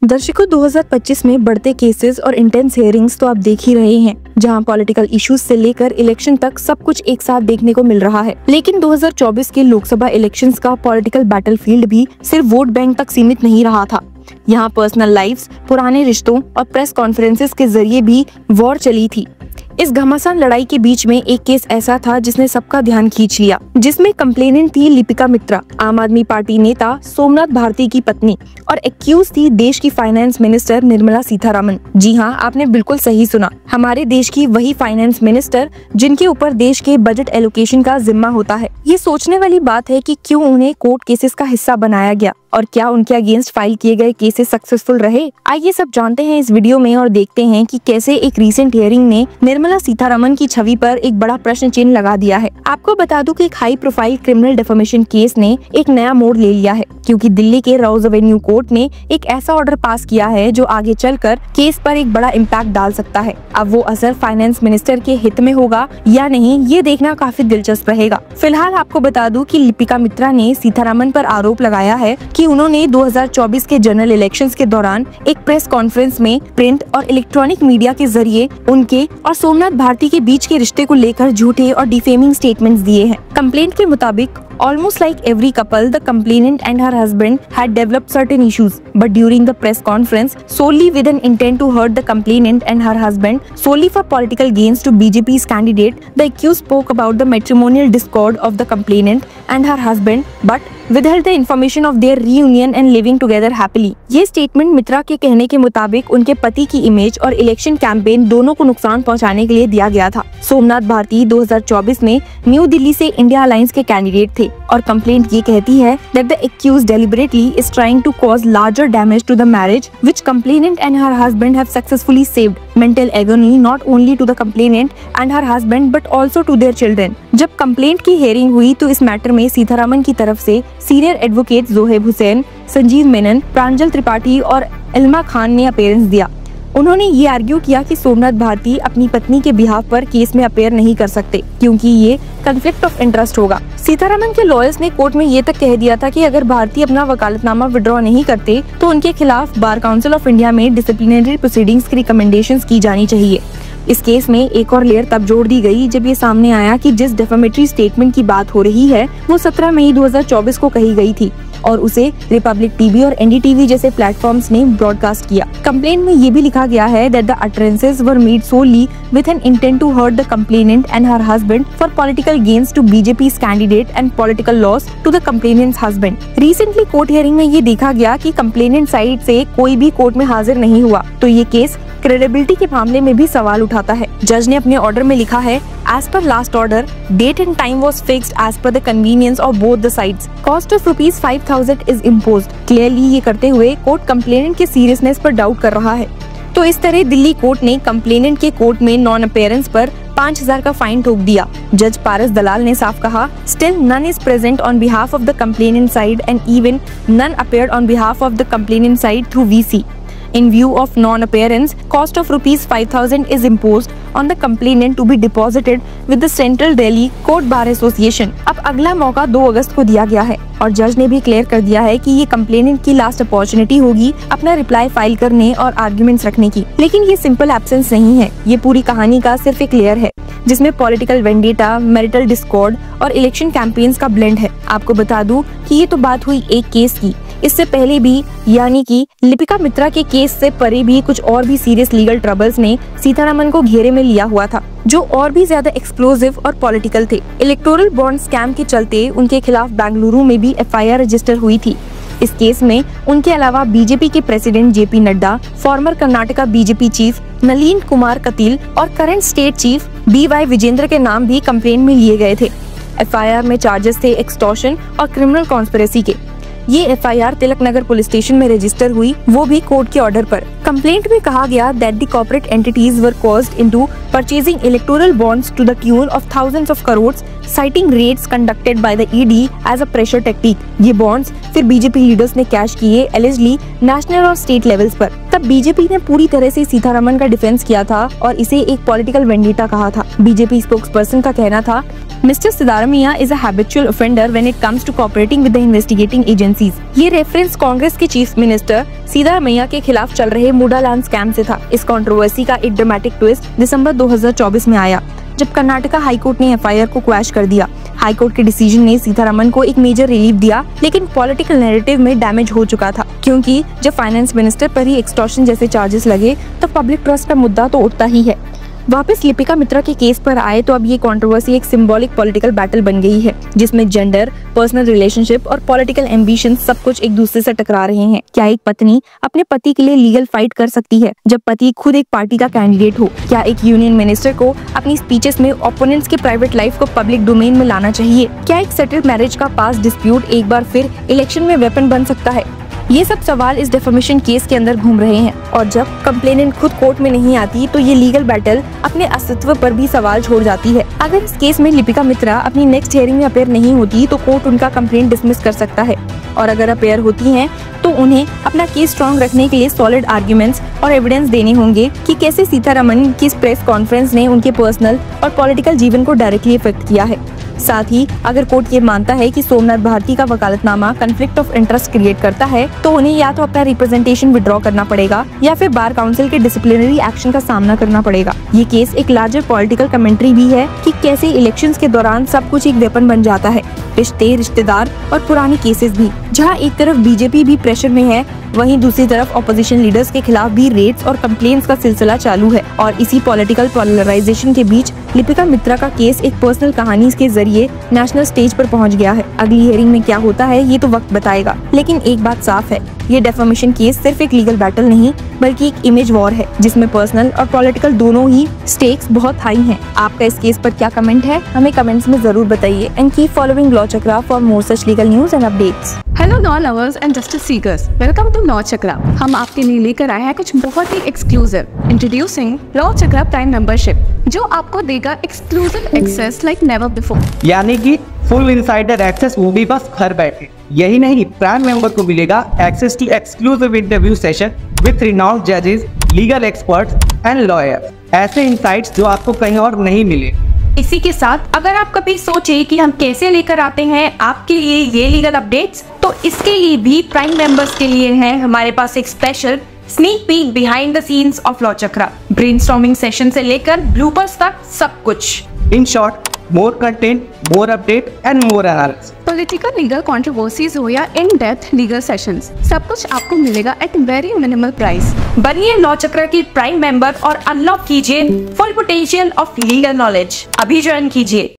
दर्शकों 2025 में बढ़ते केसेस और इंटेंस हियरिंग्स तो आप देख ही रहे हैं, जहां पॉलिटिकल इश्यूज से लेकर इलेक्शन तक सब कुछ एक साथ देखने को मिल रहा है। लेकिन 2024 के लोकसभा इलेक्शंस का पॉलिटिकल बैटलफील्ड भी सिर्फ वोट बैंक तक सीमित नहीं रहा था। यहाँ पर्सनल लाइफ्स, पुराने रिश्तों और प्रेस कॉन्फ्रेंसेस के जरिए भी वॉर चली थी। इस घमासान लड़ाई के बीच में एक केस ऐसा था जिसने सबका ध्यान खींच लिया, जिसमें कंप्लेनेंट थी लिपिका मित्रा, आम आदमी पार्टी नेता सोमनाथ भारती की पत्नी, और एक्यूज थी देश की फाइनेंस मिनिस्टर निर्मला सीतारमण। जी हाँ, आपने बिल्कुल सही सुना, हमारे देश की वही फाइनेंस मिनिस्टर जिनके ऊपर देश के बजट एलोकेशन का जिम्मा होता है। ये सोचने वाली बात है कि क्यों उन्हें कोर्ट केसेस का हिस्सा बनाया गया और क्या उनके अगेंस्ट फाइल किए गए केसेस सक्सेसफुल रहे। आइए सब जानते हैं इस वीडियो में और देखते हैं कि कैसे एक रीसेंट हियरिंग ने निर्मला सीतारमण की छवि पर एक बड़ा प्रश्न चिन्ह लगा दिया है। आपको बता दूं कि एक high profile criminal defamation case ने एक नया मोड़ ले लिया है, क्योंकि दिल्ली के रोज एवेन्यू कोर्ट ने एक ऐसा ऑर्डर पास किया है जो आगे चलकर केस पर एक बड़ा इम्पैक्ट डाल सकता है। अब वो असर फाइनेंस मिनिस्टर के हित में होगा या नहीं, ये देखना काफी दिलचस्प रहेगा। फिलहाल आपको बता दूं कि लिपिका मित्रा ने सीतारमण पर आरोप लगाया है कि उन्होंने 2024 के जनरल इलेक्शंस के दौरान एक प्रेस कॉन्फ्रेंस में प्रिंट और इलेक्ट्रॉनिक मीडिया के जरिए उनके और सोमनाथ भारती के बीच के रिश्ते को लेकर झूठे और डिफेमिंग स्टेटमेंट्स दिए हैं। कंप्लेंट के मुताबिक almost like every couple, the complainant and her husband had developed certain issues, but during the press conference, solely with an intent to hurt the complainant and her husband, solely for political gains to BJP's candidate, the accused spoke about the matrimonial discord of the complainant and her husband, but withheld the information of their reunion and living together happily. ये statement मित्रा के कहने के मुताबिक उनके पति की image और election campaign दोनों को नुकसान पहुंचाने के लिए दिया गया था। सोमनाथ भारती 2024 में न्यू दिल्ली से इंडिया अलायंस के कैंडिडेट थे और कंप्लेंट ये कहती है that the accused deliberately is trying to cause larger damage to the marriage which complainant and her husband have successfully saved. Mental agony not only to the complainant and her husband but also to their children. जब complaint की hearing हुई तो इस matter में सीतारमण की तरफ से senior advocate Zoheb Hussain, Sanjeev Menon, प्रांजल त्रिपाठी और इल्मा खान ने अपीयरेंस दिया। उन्होंने ये आर्ग्यू किया कि सोमनाथ भारती अपनी पत्नी के बिहाफ पर केस में अपीयर नहीं कर सकते, क्योंकि ये कॉन्फ्लिक्ट ऑफ इंटरेस्ट होगा। सीतारमण के लॉयर्स ने कोर्ट में ये तक कह दिया था कि अगर भारती अपना वकालतनामा विड्रॉ नहीं करते तो उनके खिलाफ बार काउंसिल ऑफ इंडिया में डिसिप्लिनरी प्रोसीडिंग्स की रिकमेंडेशंस की जानी चाहिए। इस केस में एक और लेयर तब जोड़ दी गई जब ये सामने आया कि जिस डेफेमेटरी स्टेटमेंट की बात हो रही है वो 17 मई 2024 को कही गई थी और उसे रिपब्लिक टीवी और एनडीटीवी जैसे प्लेटफॉर्म्स ने ब्रॉडकास्ट किया। कंप्लेंट में ये भी लिखा गया है that the utterances were made solely with an intent to hurt the complainant and her husband for political gains to BJP's candidate and political loss to the complainant's husband. Recently court hearing में ये देखा गया कि complainant side से कोई भी court में हाजिर नहीं हुआ, तो ये केस क्रेडिबिलिटी के मामले में भी सवाल उठाता है। जज ने अपने ऑर्डर में लिखा है, as per last order, date and time was fixed as per the convenience of both the sides. Cost of ₹5,000 is imposed. Clearly ये करते हुए कोर्ट कंप्लेनेंट के सीरियसनेस पर डाउट कर रहा है। तो इस तरह दिल्ली कोर्ट ने कंप्लेनेंट के कोर्ट में नॉन अपीयरेंस पर 5,000 का फाइन ठोक दिया। जज पारस दलाल ने साफ कहा, still none is present on behalf of the complainant side and even none appeared on behalf of the complainant side through VC. In view of non-appearance, cost of ₹5,000 is imposed on the complainant to be deposited with the Central Delhi Court Bar Association. अब अगला मौका 2 अगस्त को दिया गया है और जज ने भी क्लियर कर दिया है कि ये कंप्लेनेंट की लास्ट अपॉर्चुनिटी होगी अपना रिप्लाई फाइल करने और आर्ग्यूमेंट्स रखने की। लेकिन ये सिंपल एब्सेंस नहीं है, ये पूरी कहानी का सिर्फ एक लेयर है जिसमें पॉलिटिकल वेंडेटा, मैरिटल डिस्कॉर्ड और इलेक्शन कैंपेन्स का ब्लेंड है। आपको बता दूं कि ये तो बात हुई एक केस की, इससे पहले भी यानी कि लिपिका मित्रा के केस से परे भी कुछ और भी सीरियस लीगल ट्रबल्स ने सीतारमण को घेरे में लिया हुआ था, जो और भी ज्यादा एक्सप्लोसिव और पॉलिटिकल थे। इलेक्टोरल बॉन्ड स्कैम के चलते उनके खिलाफ बेंगलुरु में भी FIR रजिस्टर हुई थी। इस केस में उनके अलावा बीजेपी के president JP Nadda, former Karnataka BJP chief Nalin Kumar Kateel और current state chief BY Vijayendra के नाम भी कंप्लेंट में लिए गए थे। FIR में चार्जेस थे एक्सटॉर्शन और क्रिमिनल कॉन्स्पिरेसी के। ये FIR Tilak Nagar police station में रजिस्टर हुई, वो भी कोर्ट के ऑर्डर पर। कंप्लेंट में कहा गया that the corporate entities were caused into purchasing electoral bonds to the tune of thousands of crores, citing raids conducted by the ED as a pressure technique. ये बॉन्ड्स फिर बीजेपी लीडर्स ने cash किए allegedly national और state levels पर। तब BJP ने पूरी तरह से सीतारमण का डिफेंस किया था और इसे एक पॉलिटिकल वेंडिटा कहा था। बीजेपी स्पोक्सपर्सन का कहना था, Mr. Siddharamaiah is a habitual offender when it comes to cooperating with the investigating agencies। ये रेफरेंस कांग्रेस के चीफ मिनिस्टर सिद्धारमैया के खिलाफ चल रहे मूडालैंड स्कैम से था। इस कंट्रोवर्सी का एक ड्रामेटिक ट्विस्ट दिसंबर 2024 में आया, जब कर्नाटका हाईकोर्ट ने एफआईआर को क्वैश कर दिया। हाईकोर्ट के डिसीजन ने सीतारमण को एक मेजर रिलीफ दिया, लेकिन पॉलिटिकल नैरेटिव में डैमेज हो चुका था, क्योंकि जब फाइनेंस मिनिस्टर पर ही एक्सटॉर्शन जैसे चार्जेस लगे तो पब्लिक ट्रस्ट का मुद्दा तो उठता ही है। वापस लिपिका मित्रा के केस पर आए तो अब ये कंट्रोवर्सी एक सिंबॉलिक पॉलिटिकल बैटल बन गई है, जिसमें जेंडर, पर्सनल रिलेशनशिप और पॉलिटिकल एम्बिशन सब कुछ एक दूसरे से टकरा रहे हैं। क्या एक पत्नी अपने पति के लिए लीगल फाइट कर सकती है जब पति खुद एक पार्टी का कैंडिडेट हो? क्या एक यूनियन मिनिस्टर को अपनी स्पीचेस में ओपोनेंट्स के प्राइवेट लाइफ को पब्लिक डोमेन में लाना चाहिए? क्या एक सेटल्ड मैरिज का पास डिस्प्यूट एक बार फिर इलेक्शन में वेपन बन सकता है? ये सब सवाल इस डिफेमेशन केस के अंदर घूम रहे हैं, और जब कंप्लेनेंट खुद कोर्ट में नहीं आती तो ये लीगल बैटल अपने अस्तित्व पर भी सवाल छोड़ जाती है। अगर इस केस में लिपिका मित्रा अपनी नेक्स्ट हियरिंग में अपेयर नहीं होती तो कोर्ट उनका कंप्लेंट डिसमिस कर सकता है, और अगर अपेयर होती हैं तो उन्हें अपना केस स्ट्रॉन्ग रखने के लिए सॉलिड आर्ग्यूमेंट्स और एविडेंस देने होंगे कि कैसे सीतारमण की इस प्रेस कॉन्फ्रेंस ने उनके पर्सनल और पॉलिटिकल जीवन को डायरेक्टली इफेक्ट किया है। साथ ही अगर कोर्ट ये मानता है कि सोमनाथ भारती का वकालतनामा कॉन्फ्लिक्ट ऑफ इंटरेस्ट क्रिएट करता है तो उन्हें या तो अपना रिप्रेजेंटेशन विड्रॉ करना पड़ेगा या फिर बार काउंसिल के डिसिप्लिनरी एक्शन का सामना करना पड़ेगा। ये केस एक लार्जर पॉलिटिकल कमेंट्री भी है कि कैसे इलेक्शंस के दौरान सब कुछ एक वेपन बन जाता है, रिश्ते, रिश्तेदार और पुराने केसेस भी। जहां एक तरफ बीजेपी भी प्रेशर में है, वहीं दूसरी तरफ ऑपोजिशन लीडर्स के खिलाफ भी रेड्स और कंप्लेंट्स का सिलसिला चालू है। और इसी पॉलिटिकल पोलराइजेशन के बीच लिपिका मित्रा का केस एक पर्सनल कहानी के जरिए नेशनल स्टेज पर पहुंच गया है। अगली हियरिंग में क्या होता है ये तो वक्त बताएगा, लेकिन एक बात साफ है, ये डेफेमेशन केस सिर्फ एक लीगल बैटल नहीं बल्कि एक इमेज वॉर है, जिसमें पर्सनल और पॉलिटिकल दोनों ही स्टेक्स बहुत हाई हैं। आपका इस केस पर क्या कमेंट है, हमें कमेंट्स में जरूर बताइए। And keep following law Chakra for more such legal news and updates. Hello law lovers and justice seekers, welcome to law Chakra. हम आपके लिए लेकर आए हैं कुछ बहुत ही exclusive. Introducing law Chakra prime membership, जो आपको देगा exclusive access like never before, यानी कि फुल इनसाइडर एक्सेस, वो भी बस घर बैठे। यही नहीं, प्राइम मेंबर को मिलेगा access to exclusive interview session with renowned जजेस, लीगल एक्सपर्ट्स एंड लॉयर्स। ऐसे इनसाइट्स जो आपको कहीं और नहीं मिले। इसी के साथ अगर आप कभी सोचे कि हम कैसे लेकर आते हैं आपके लिए ये लीगल अपडेट्स, तो इसके लिए भी प्राइम मेंबर्स के लिए है हमारे पास एक special sneak peek behind the scenes of law chakra. Brainstorming session से लेकर ब्लूपर्स तक सब कुछ। In short, more content, more update and more analysis. Political legal controversies हो या इन डेप्थ लीगल सेशंस, सब कुछ आपको मिलेगा एट वेरी मिनिमल प्राइस। बनिए लॉ चक्रा की प्राइम मेंबर और अनलॉक कीजिए full potential of legal knowledge. अभी ज्वाइन कीजिए।